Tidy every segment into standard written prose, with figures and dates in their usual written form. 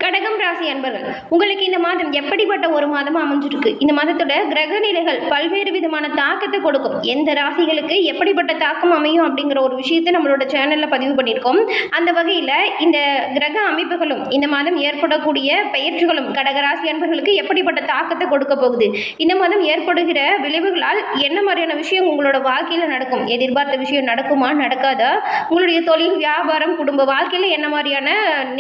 கடகம் ராசி அன்பர்கள், உங்களுக்கு இந்த மாதம் எப்படிப்பட்ட ஒரு மாதமா அமைஞ்சிருக்கு? இந்த மாதத்தோட கிரக நிலைகள் பல்வேறு விதமான தாக்கத்தை கொடுக்கும். எந்த ராசிகளுக்கு எப்படிப்பட்ட தாக்கம் அமையும் அப்படிங்கிற ஒரு விஷயத்தை நம்மளோட சேனல்ல பதிவு பண்ணியிருக்கோம். அந்த வகையில் இந்த கிரக அமைப்புகளும் இந்த மாதம் ஏற்படக்கூடிய பயிற்சிகளும் கடகராசி அன்பர்களுக்கு எப்படிப்பட்ட தாக்கத்தை கொடுக்க போகுது, இந்த மாதம் ஏற்படுகிற விளைவுகளால் என்ன மாதிரியான விஷயம் உங்களோட வாழ்க்கையில் நடக்கும், எதிர்பார்த்த விஷயம் நடக்குமா நடக்காதா, உங்களுடைய தொழில் வியாபாரம் குடும்ப வாழ்க்கையில் என்ன மாதிரியான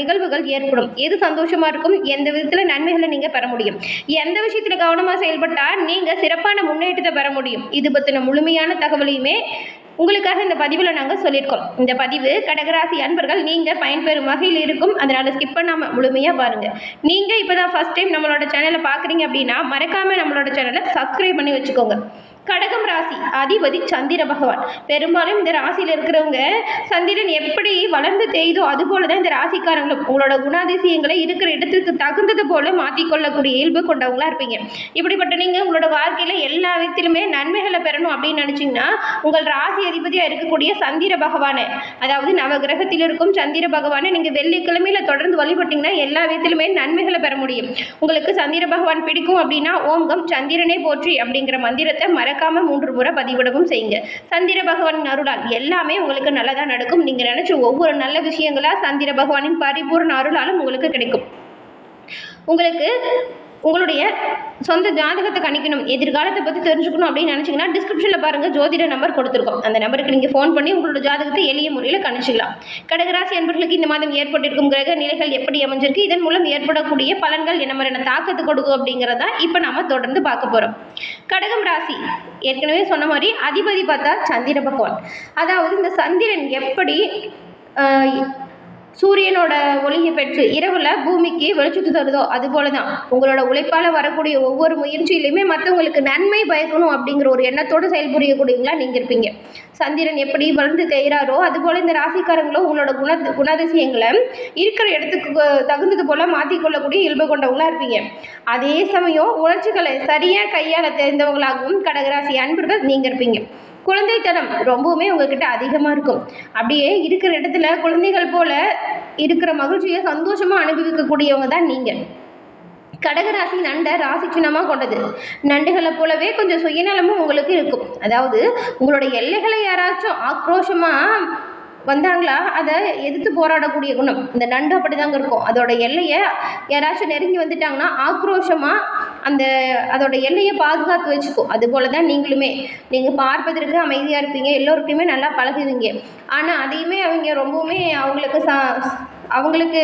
நிகழ்வுகள் ஏற்படும், எது சந்தோஷமா இருக்கும், எந்த விதத்தில் நன்மைகளை நீங்க பெற முடியும், எந்த விஷயத்துல கவனமாக செயல்பட்டால் நீங்க சிறப்பான முன்னேற்றத்தை பெற முடியும், இது பற்றின முழுமையான தகவலையுமே உங்களுக்காக இந்த பதிவில் நாங்கள் சொல்லியிருக்கோம். இந்த பதிவு கடகராசி அன்பர்கள் நீங்கள் பயன்பெறும் வகையில் இருக்கும். அதனால் ஸ்கிப் பண்ணாமல் முழுமையாக பாருங்கள். நீங்கள் இப்போ தான் ஃபஸ்ட் டைம் நம்மளோட சேனலை பார்க்குறீங்க அப்படின்னா மறக்காமல் நம்மளோட சேனலை சப்ஸ்கிரைப் பண்ணி வச்சுக்கோங்க. கடகம் ராசி அதிபதி சந்திர பகவான். பெரும்பாலும் இந்த ராசியில் இருக்கிறவங்க சந்திரன் எப்படி வளர்ந்து தேய்தோ அதுபோல தான் இந்த ராசிக்காரங்களும் உங்களோட குணாதிசயங்களை இருக்கிற இடத்துக்கு தகுந்தது போல மாற்றிக்கொள்ளக்கூடிய இயல்பு கொண்டவங்களா இருப்பீங்க. இப்படிப்பட்ட நீங்கள் உங்களோட வாழ்க்கையில் எல்லா விதத்திலுமே நன்மைகளை பெறணும் அப்படின்னு நினச்சிங்கன்னா உங்கள் ராசி அதிபதியாக இருக்கக்கூடிய சந்திர பகவானை, அதாவது நவகிரகத்தில் இருக்கும் சந்திர பகவானை நீங்கள் வெள்ளிக்கிழமையில் தொடர்ந்து வழிபட்டிங்கன்னா எல்லா விதத்திலுமே நன்மைகளை பெற முடியும். உங்களுக்கு சந்திர பகவான் பிடிக்கும் அப்படின்னா ஓங்கம் சந்திரனை போற்றி அப்படிங்கிற மந்திரத்தை மறக்காம 3 முறை பதிவிடவும் செய்யுங்க. சந்திர பகவானின் அருளால் எல்லாமே உங்களுக்கு நல்லதா நடக்கும். நீங்க நினைச்ச ஒவ்வொரு நல்ல விஷயங்களா சந்திர பகவானின் பரிபூர்ண அருளாலும் உங்களுக்கு கிடைக்கும். உங்களுக்கு உங்களுடைய சொந்த ஜாதகத்தை கணிக்கணும், எதிர்காலத்தை பற்றி தெரிஞ்சுக்கணும் அப்படின்னு நினச்சிங்கன்னா டிஸ்கிரிப்ஷனில் பாருங்கள், ஜோதிட நம்பர் கொடுத்துருக்கோம். அந்த நம்பருக்கு நீங்கள் ஃபோன் பண்ணி உங்களோட ஜாதகத்தை எளிய முறையில் கணிச்சிக்கலாம். கடகராசி அன்பர்களுக்கு இந்த மாதம் ஏற்பட்டிருக்கும் கிரக நிலைகள் எப்படி அமைஞ்சிருக்கு, இதன் மூலம் ஏற்படக்கூடிய பலன்கள் என்ன மாதிரியான தாக்கத்தை கொடுக்கும் அப்படிங்கிறத இப்போ நாம் தொடர்ந்து பார்க்க போகிறோம். கடகம் ராசி ஏற்கனவே சொன்ன மாதிரி அதிபதி பார்த்தா சந்திர பகவான். அதாவது இந்த சந்திரன் எப்படி சூரியனோட ஒளியை பெற்று இரவுல பூமிக்கு வெளிச்சத்து தருதோ அதுபோல தான் உங்களோட உழைப்பால் வரக்கூடிய ஒவ்வொரு முயற்சியிலையுமே மற்றவங்களுக்கு நன்மை பயக்கணும் அப்படிங்கிற ஒரு எண்ணத்தோடு செயல்புரியக்கூடியவங்களா நீங்கள் இருப்பீங்க. சந்திரன் எப்படி வளர்ந்து தேய்கிறாரோ அதுபோல் இந்த ராசிக்காரங்களும் உங்களோட குணாதிசயங்களை இருக்கிற இடத்துக்கு தகுந்தது போல் மாற்றிக்கொள்ளக்கூடிய இயல்பு கொண்டவங்களா இருப்பீங்க. அதே சமயம் உணர்ச்சிகளை சரியாக கையாள தெரிந்தவங்களாகவும் கடகராசி அன்பர்கள் நீங்கள் இருப்பீங்க. குழந்தைத்தனம் ரொம்பவுமே உங்ககிட்ட அதிகமாக இருக்கும். அப்படியே இருக்கிற இடத்துல குழந்தைகள் போல இருக்கிற மகிழ்ச்சியை சந்தோஷமாக அனுபவிக்கக்கூடியவங்க தான் நீங்கள். கடகராசி நண்டை ராசி சின்னமாக கொண்டது. நண்டுகளை போலவே கொஞ்சம் சுயநலமும் உங்களுக்கு இருக்கும். அதாவது உங்களோட எல்லைகளை யாராச்சும் ஆக்ரோஷமாக வந்தாங்களா அதை எதிர்த்து போராடக்கூடிய குணம் இந்த நண்டு அப்படி தாங்க இருக்கும். அதோட எல்லையை யாராச்சும் நெருங்கி வந்துட்டாங்கன்னா ஆக்ரோஷமாக அதோட எல்லையை பாதுகாத்து வச்சுக்கும். அதுபோல தான் நீங்களுமே நீங்கள் பார்ப்பதற்கு அமைதியாக இருப்பீங்க, எல்லோருக்குமே நல்லா பழகுவீங்க. ஆனால் அதையுமே அவங்க ரொம்பவுமே அவங்களுக்கு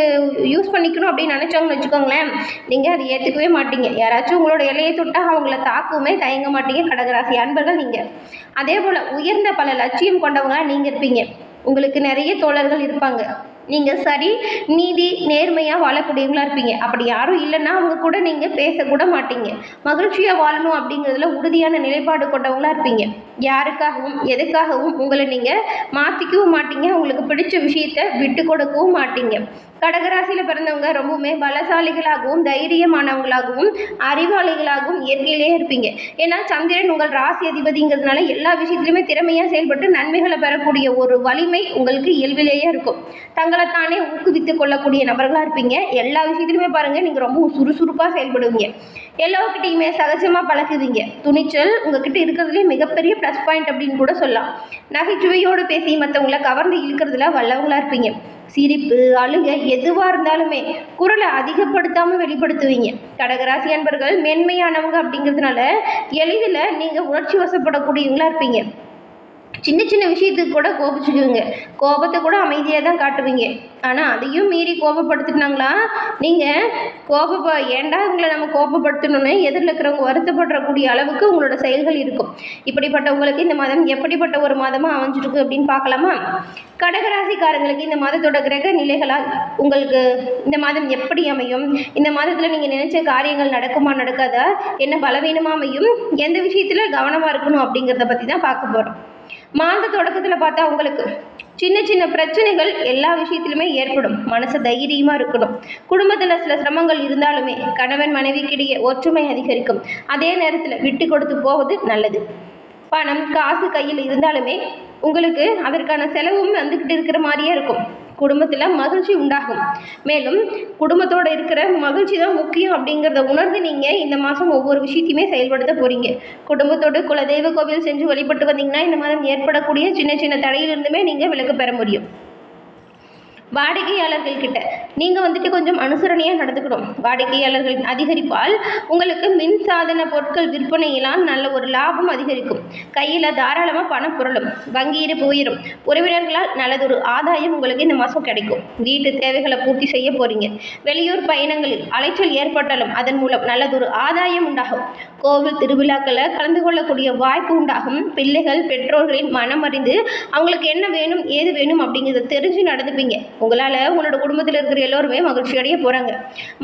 யூஸ் பண்ணிக்கணும் அப்படின்னு நினச்சவங்கன்னு வச்சுக்கோங்களேன், நீங்கள் அதை ஏற்றுக்கவே மாட்டீங்க. யாராச்சும் உங்களோட எல்லையை தொட்டால் அவங்கள தாக்கவுமே தயங்க மாட்டீங்க. கடகராசி அன்பர்கள் நீங்கள். அதே போல் உயர்ந்த பல லட்சியம் கொண்டவங்க நீங்கள் இருப்பீங்க. உங்களுக்கு நிறைய தோழர்கள் இருப்பாங்க. நீங்கள் சரி நீதி நேர்மையாக வாழக்கூடியவங்களா இருப்பீங்க. அப்படி யாரும் இல்லைன்னா அவங்க கூட நீங்கள் பேசக்கூட மாட்டீங்க. மகிழ்ச்சியாக வாழணும் அப்படிங்கிறதுல உறுதியான நிலைப்பாடு கொண்டவங்களா இருப்பீங்க. யாருக்காகவும் எதுக்காகவும் உங்களை நீங்கள் மாற்றிக்கவும் மாட்டீங்க. உங்களுக்கு பிடிச்ச விஷயத்தை விட்டு கொடுக்கவும் மாட்டீங்க. கடகராசியில் பிறந்தவங்க ரொம்பவுமே பலசாலிகளாகவும் தைரியமானவங்களாகவும் அறிவாளிகளாகவும் இயற்கையிலேயே இருப்பீங்க. ஏன்னா சந்திரன் உங்கள் ராசி அதிபதிங்கிறதுனால எல்லா விஷயத்துலையுமே திறமையாக செயல்பட்டு நன்மைகளை பெறக்கூடிய ஒரு வலிமை உங்களுக்கு இயல்பிலேயே இருக்கும். தங்களைத்தானே ஊக்குவித்து கொள்ளக்கூடிய நபர்களாக இருப்பீங்க. எல்லா விஷயத்துலையுமே பாருங்கள், நீங்கள் ரொம்ப சுறுசுறுப்பாக செயல்படுவீங்க. எல்லாருக்கிட்டையுமே சகஜமாக பழகுவீங்க. துணிச்சல் உங்ககிட்ட இருக்கிறதுலே மிகப்பெரிய ப்ளஸ் பாயிண்ட் அப்படின்னு கூட சொல்லலாம். நகைச்சுவையோடு பேசி மற்றவங்களை கவர்ந்து இழுக்கிறதுல வல்லவங்களாக இருப்பீங்க. சிரிப்பு அழுகை எதுவாக இருந்தாலுமே குரலை அதிகப்படுத்தாமல் வெளிப்படுத்துவீங்க. கடகராசி அன்பர்கள் மென்மையானவங்க அப்படிங்கிறதுனால எளிதில் நீங்கள் உணர்ச்சி வசப்படக்கூடியவங்களா இருப்பீங்க. சின்ன சின்ன விஷயத்துக்கு கூட கோபிச்சுக்குவீங்க. கோபத்தை கூட அமைதியாக தான் காட்டுவீங்க. ஆனால் அதையும் மீறி கோபப்படுத்தினாங்களா நீங்கள் ஏண்டா உங்களை நம்ம கோபப்படுத்தணும்னு எதிரில் இருக்கிறவங்க வருத்தப்படக்கூடிய அளவுக்கு உங்களோட செயல்கள் இருக்கும். இப்படிப்பட்டவங்களுக்கு இந்த மாதம் எப்படிப்பட்ட ஒரு மாதமாக அமைஞ்சிருக்கு அப்படின்னு பார்க்கலாமா? கடகராசிக்காரங்களுக்கு இந்த மாதத்தோட கிரக நிலைகளால் உங்களுக்கு இந்த மாதம் எப்படி அமையும், இந்த மாதத்தில் நீங்கள் நினைச்ச காரியங்கள் நடக்குமா நடக்காதா, என்ன பலவீனமாக அமையும், எந்த விஷயத்தில் கவனமாக இருக்கணும் அப்படிங்கிறத பற்றி தான் பார்க்க போகிறோம். மாத தொடக்கத்தில் பார்த்தா உங்களுக்கு சின்ன சின்ன பிரச்சனைகள் எல்லா விஷயத்திலுமே ஏற்படும். மனசு தைரியமாக இருக்கணும். குடும்பத்தில் சில சிரமங்கள் இருந்தாலுமே கணவன் மனைவிக்கிடையே ஒற்றுமை அதிகரிக்கும். அதே நேரத்தில் விட்டு கொடுத்து போவது நல்லது. பணம் காசு கையில் இருந்தாலுமே உங்களுக்கு அதற்கான செலவும் வந்துக்கிட்டு இருக்கிற மாதிரியே இருக்கும். குடும்பத்தில் மகிழ்ச்சி உண்டாகும். மேலும் குடும்பத்தோடு இருக்கிற மகிழ்ச்சி தான் முக்கியம் அப்படிங்கிறத உணர்ந்து நீங்கள் இந்த மாதம் ஒவ்வொரு விஷயத்தையுமே செயல்படுத்த போகிறீங்க. குடும்பத்தோடு குலதெய்வ கோவில் சென்று வழிபட்டு வந்தீங்கன்னா இந்த மாதம் ஏற்படக்கூடிய சின்ன சின்ன தடையிலிருந்துமே நீங்கள் விலக்கு பெற முடியும். வாடிக்கையாளர்கள் கிட்ட நீங்கள் வந்துட்டு கொஞ்சம் அனுசரணையாக நடந்துக்கணும். வாடிக்கையாளர்கள் அதிகரிப்பால் உங்களுக்கு மின் சாதன பொருட்கள் விற்பனையிலாம் நல்ல ஒரு லாபம் அதிகரிக்கும். கையில் தாராளமாக பணம் புரளும். வங்கி இருப்பு உயரும். உறவினர்களால் நல்லதொரு ஆதாயம் உங்களுக்கு இந்த மாதம் கிடைக்கும். வீட்டு தேவைகளை பூர்த்தி செய்ய போகிறீங்க. வெளியூர் பயணங்களில் அலைச்சல் ஏற்பட்டாலும் அதன் மூலம் நல்லதொரு ஆதாயம் உண்டாகும். கோவில் திருவிழாக்களை கலந்து கொள்ளக்கூடிய வாய்ப்பு உண்டாகும். பிள்ளைகள் பெற்றோர்களின் மனம் அறிந்து அவங்களுக்கு என்ன வேணும் ஏது வேணும் அப்படிங்கிறத தெரிஞ்சு நடந்துப்பீங்க. உங்களால் உங்களோட குடும்பத்தில் இருக்கிற எல்லோருமே மகிழ்ச்சி அடைய போகிறாங்க.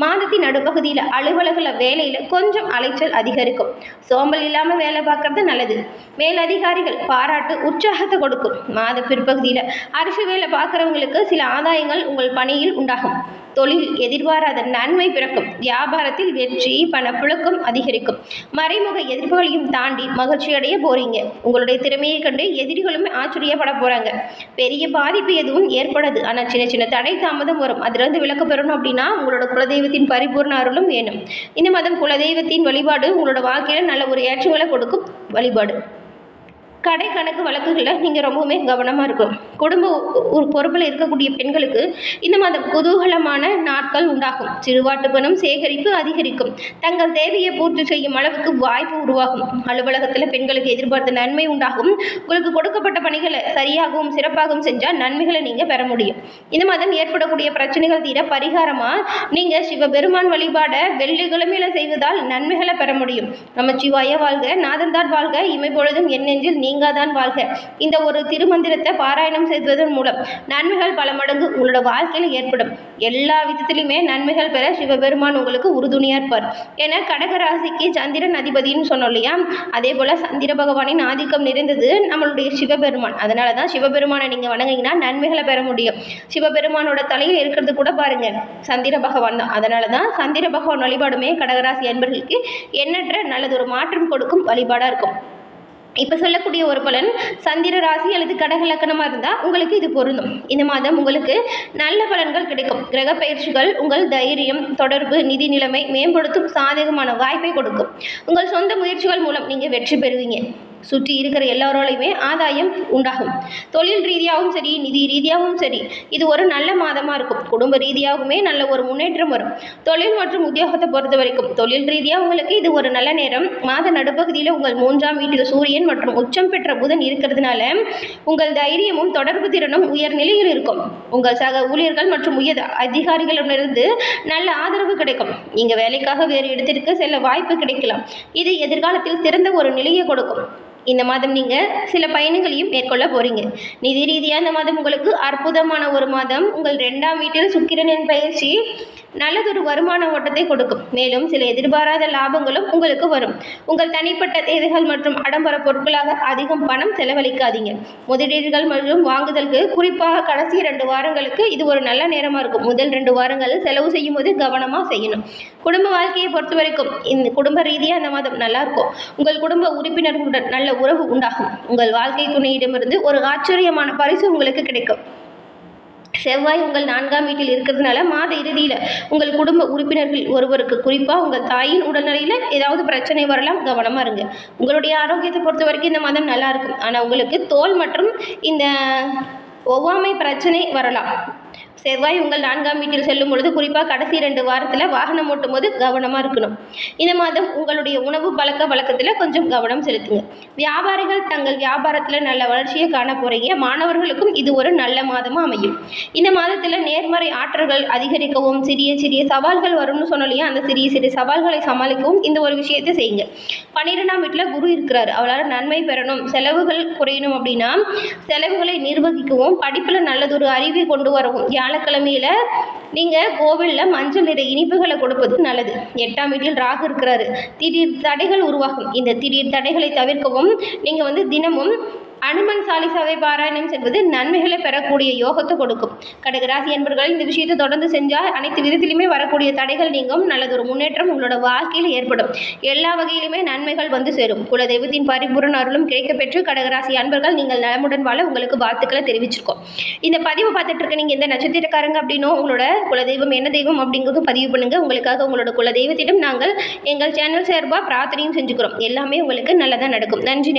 மாதத்தின் நடுப்பகுதியில் அலுவலக வேலையில் கொஞ்சம் அலைச்சல் அதிகரிக்கும். சோம்பல் இல்லாமல் வேலை பார்க்கறது நல்லது. மேலதிகாரிகள் பாராட்டு உற்சாகத்தை கொடுக்கும். மாத பிற்பகுதியில் அரசு வேலை பார்க்குறவங்களுக்கு சில ஆதாயங்கள் உங்கள் பணியில் உண்டாகும். தொழில் எதிர்பாராத நன்மை பிறக்கும். வியாபாரத்தில் வெற்றி பணப்புழக்கம் அதிகரிக்கும். மறைமுக எதிர்ப்புகளையும் தாண்டி மகிழ்ச்சி அடைய போறீங்க. உங்களுடைய திறமையை கண்டு எதிரிகளுமே ஆச்சரியப்பட போறாங்க. பெரிய பாதிப்பு எதுவும் ஏற்படாது. ஆனால் சின்ன சின்ன தடை தாமதம் வரும். அதிலிருந்து விலக்கு பெறணும் அப்படின்னா உங்களோட குலதெய்வத்தின் பரிபூர்ண அருளும் வேணும். இந்த மாதம் குலதெய்வத்தின் வழிபாடு உங்களோட வாழ்க்கையில நல்ல ஒரு ஏற்றங்களை கொடுக்கும் வழிபாடு. கடை கணக்கு வழக்குகளில் நீங்கள் ரொம்பவுமே கவனமாக இருக்கணும். குடும்ப பொறுப்பில் இருக்கக்கூடிய பெண்களுக்கு இந்த மாதம் குதூகலமான நாட்கள் உண்டாகும். சிறுவாட்டு பணம் சேகரிப்பு அதிகரிக்கும். தங்கள் தேவையை பூர்த்தி செய்யும் அளவுக்கு வாய்ப்பு உருவாகும். அலுவலகத்தில் பெண்களுக்கு எதிர்பார்த்த நன்மை உண்டாகும். உங்களுக்கு கொடுக்கப்பட்ட பணிகளை சரியாகவும் சிறப்பாகவும் செஞ்சால் நன்மைகளை நீங்கள் பெற முடியும். இந்த மாதம் ஏற்படக்கூடிய பிரச்சனைகள் தீர பரிகாரமாக நீங்கள் சிவபெருமான் வழிபாட வெள்ளிக்கிழமையில செய்வதால் நன்மைகளை பெற முடியும். நமச்சிவாய வாழ்க, நாதந்தார் வாழ்க, இமை பொழுதும் என் நெஞ்சில் நீங்காதான் வாழ்க. இந்த ஒரு திருமந்திரத்தை பாராயணம் செய்வதன் மூலம் நன்மைகள் பல மடங்கு உங்களோட வாழ்க்கையில் ஏற்படும். எல்லா விதத்திலுமே நன்மைகள் பெற சிவபெருமான் உங்களுக்கு உறுதுணையாக இருப்பார். ஏன்னா கடகராசிக்கு சந்திரன் அதிபதினு சொன்னோம் இல்லையா, அதே போல் சந்திர பகவானின் ஆதிக்கம் நிறைந்தது நம்மளுடைய சிவபெருமான். அதனால தான் சிவபெருமானை நீங்கள் வணங்கிங்கன்னா நன்மைகளை பெற முடியும். சிவபெருமானோட தலையில் இருக்கிறது கூட பாருங்க சந்திர பகவான் தான். அதனால தான் சந்திர பகவான் வழிபாடுமே கடகராசி அன்பர்களுக்கு எண்ணற்ற நல்லதொரு மாற்றம் கொடுக்கும் வழிபாடாக இருக்கும். இப்போ சொல்லக்கூடிய ஒரு பலன் சந்திர ராசி அல்லது கடக லக்கணமாக இருந்தால் உங்களுக்கு இது பொருந்தும். இந்த மாதம் உங்களுக்கு நல்ல பலன்கள் கிடைக்கும். கிரக பயிற்சிகள் உங்கள் தைரியம், தொடர்பு, நிதி நிலைமை மேம்படுத்தும் சாதகமான வாய்ப்பை கொடுக்கும். உங்கள் சொந்த முயற்சிகள் மூலம் நீங்கள் வெற்றி பெறுவீங்க. சுற்றி இருக்கிற எல்லாரோடையுமே ஆதாயம் உண்டாகும். தொழில் ரீதியாகவும் சரி, நிதி ரீதியாகவும் சரி, இது ஒரு நல்ல மாதமாக இருக்கும். குடும்ப ரீதியாகவுமே நல்ல ஒரு முன்னேற்றம் வரும். தொழில் மற்றும் உத்தியோகத்தை பொறுத்த வரைக்கும் தொழில் ரீதியாக உங்களுக்கு இது ஒரு நல்ல நேரம். மாத நடுப்பகுதியில் உங்கள் 3ஆம் வீட்டில் சூரியன் மற்றும் உச்சம் பெற்ற புதன் இருக்கிறதுனால உங்கள் தைரியமும் தொடர்பு திறனும் உயர் நிலையில் இருக்கும். உங்கள் சக ஊழியர்கள் மற்றும் உயர் அதிகாரிகளிடமிருந்து நல்ல ஆதரவு கிடைக்கும். நீங்கள் வேலைக்காக வேறு இடத்திற்கு செல்ல வாய்ப்பு கிடைக்கலாம். இது எதிர்காலத்தில் சிறந்த ஒரு நிலையை கொடுக்கும். இந்த மாதம் நீங்கள் சில பயணங்களையும் மேற்கொள்ள போகிறீங்க. நிதி ரீதியாக இந்த மாதம் உங்களுக்கு அற்புதமான ஒரு மாதம். உங்கள் 2ஆம் வீட்டில் சுக்கிரனின் பயிற்சி நல்லதொரு வருமான ஓட்டத்தை கொடுக்கும். மேலும் சில எதிர்பாராத லாபங்களும் உங்களுக்கு வரும். உங்கள் தனிப்பட்ட தேவைகள் மற்றும் ஆடம்பர பொருட்களாக அதிகம் பணம் செலவழிக்காதீங்க. முதலீடுகள் மற்றும் வாங்குதலுக்கு குறிப்பாக கடைசி 2 வாரங்களுக்கு இது ஒரு நல்ல நேரமாக இருக்கும். முதல் 2 வாரங்கள் செலவு செய்யும் போது கவனமாக செய்யணும். குடும்ப வாழ்க்கையை பொறுத்த வரைக்கும் இந்த குடும்ப ரீதியாக இந்த மாதம் நல்லா இருக்கும். உங்கள் குடும்ப உறுப்பினர்களுடன் நல்ல உறவு உண்டாகும். உங்கள் வாழ்க்கை துணையிடமிருந்து ஒரு ஆச்சரியமான பரிசு உங்களுக்கு கிடைக்கும். செவ்வாய் உங்கள் 4ஆம் வீட்டில் இருக்கிறதுனால மாத இறுதியில் உங்கள் குடும்ப உறுப்பினர்கள் ஒருவருக்கு, குறிப்பாக உங்கள் தாயின் உடல்நிலையில் ஏதாவது பிரச்சனை வரலாம், கவனமாக இருங்க. உங்களுடைய ஆரோக்கியத்தை பொறுத்த வரைக்கும் இந்த மாதம் நல்லா இருக்கும். ஆனால் உங்களுக்கு தோல் மற்றும் இந்த ஒவ்வாமை பிரச்சனை வரலாம். செவ்வாய் உங்கள் 4ஆம் வீட்டில் செல்லும் பொழுது குறிப்பாக கடைசி 2 வாரத்தில் வாகனம் ஓட்டும் போது கவனமாக இருக்கணும். இந்த மாதம் உங்களுடைய உணவு பழக்க வழக்கத்தில் கொஞ்சம் கவனம் செலுத்துங்க. வியாபாரிகள் தங்கள் வியாபாரத்தில் நல்ல வளர்ச்சியை காண போகிறீங்க. மாணவர்களுக்கும் இது ஒரு நல்ல மாதமாக அமையும். இந்த மாதத்தில் நேர்மறை ஆற்றல்கள் அதிகரிக்கவும் சிறிய சிறிய சவால்கள் வரும்னு சொன்னாலையே, அந்த சிறிய சிறிய சவால்களை சமாளிக்கவும் இந்த ஒரு விஷயத்தை செய்யுங்க. 12ஆம் வீட்டில் குரு இருக்கிறார். அவளால் நன்மை பெறணும், செலவுகள் குறையணும் அப்படின்னா செலவுகளை நிர்வகிக்கவும் படிப்பில் நல்லதொரு அறிவை கொண்டு வரவும் வியாழக்கிழமையில நீங்கள் கோவிலில் மஞ்சள் நிற இனிப்புகளை கொடுப்பது நல்லது. 8ஆம் வீட்டில் ராகு இருக்கிறாரு. திடீர் தடைகள் உருவாகும். இந்த திடீர் தடைகளை தவிர்க்கவும் நீங்கள் தினமும் அனுமன் சாலிசாவை பாராயணம் செய்வது நன்மைகளை பெறக்கூடிய யோகத்தை கொடுக்கும். கடகராசி என்பர்கள் இந்த விஷயத்தை தொடர்ந்து செஞ்சால் அனைத்து விதத்திலுமே வரக்கூடிய தடைகள் நீங்கும். நல்லதொரு முன்னேற்றம் உங்களோட வாழ்க்கையில் ஏற்படும். எல்லா வகையிலுமே நன்மைகள் வந்து சேரும். குலதெய்வத்தின் பரிபூரண அருளும் கிடைக்கப்பெற்று கடகராசி அன்பர்கள் நீங்கள் நலமுடன் வாழ உங்களுக்கு வாழ்த்துக்களை தெரிவிச்சிருக்கோம். இந்த பதிவு பார்த்துட்டு இருக்க நீங்கள் எந்த நட்சத்திரக்காரங்க அப்படின்னும் உங்களோட குலதெய்வம் என்ன தெய்வம் அப்படிங்கிறதும் பதிவு பண்ணுங்க. உங்களுக்காக உங்களோட குலதெய்வத்திடம் நாங்கள் எங்கள் சேனல் சார்பாக பிரார்த்தனையும் செஞ்சுக்கிறோம். எல்லாமே உங்களுக்கு நல்லதாக நடக்கும். நன்றி.